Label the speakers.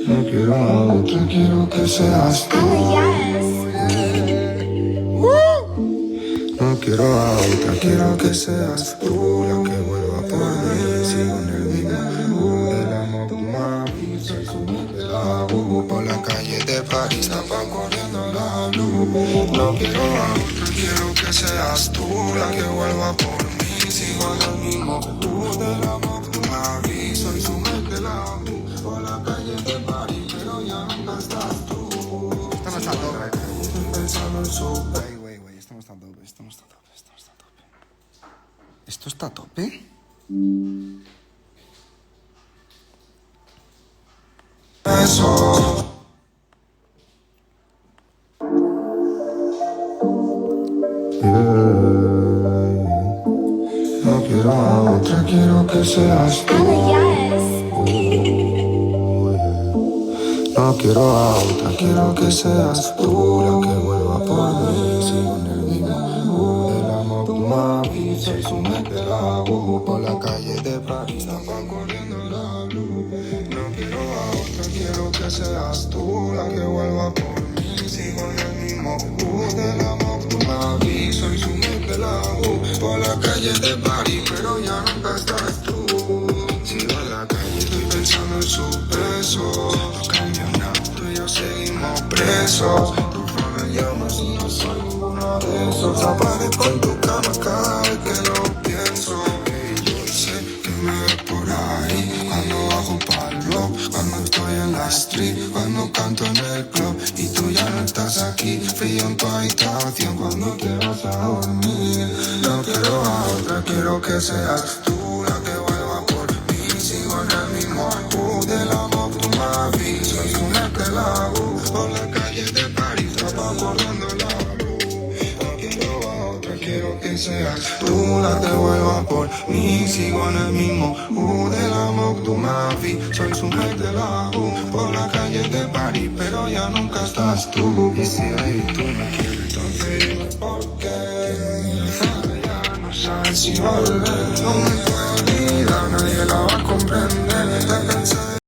Speaker 1: No quiero a otra, quiero que seas tú. No quiero a otra, quiero que seas tú la que vuelva por mí. Sigo en el mismo del amor, mami. Soy su la por la calle de París, tapa corriendo la luz. No quiero a otra, quiero que seas tú la que vuelva por mí. Sigo en el mismo del amor, mami. Soy su la por la calle de París, pero ya nunca estás tú.
Speaker 2: Esto no está todo,
Speaker 1: Estoy pensando en su
Speaker 2: esto no está a tope, esto no está a tope, esto no está a tope. ¿Esto está a tope?
Speaker 1: eso. No quiero a otra, quiero que seas tú. No quiero a otra, quiero que seas tú la que vuelva por mí. Sigo en el mismo del amor, mami. Soy su mente la por la calle de París, tapa corriendo la luz. No quiero a otra, quiero que seas tú la que vuelva por mí. Sigo en el mismo del amor, mami. Soy su mente la por la calle de París, pero ya nunca estás tú. Sigo en la calle, estoy pensando en su beso. No cambia nada, tú y yo seguimos presos. Tu phone me llamas y no soy ninguno de esos. Aparezco en tu cama cada vez que lo pienso. Y yo sé que me ves por ahí cuando bajo pa'l blog, cuando estoy en la street, cuando canto en el club y tú ya no estás aquí. Frío en tu habitación cuando te vas a dormir. No quiero a otra, quiero que seas tú la que vuelva por mí. Sigo en el mismo del amor, tu mami. Soy una que la por la calle de París, tapa corriendo la luz. No quiero a otra, quiero que seas tú la que vuelva por mí. Sigo en el mismo del amor, tu mami. Soy su de la por la calle de París, pero ya nunca estás tú. Y si ahí tú me quieres, entonces dime por qué. Ya no sabes si volver, no me puedo olvidar, nadie la va a comprender.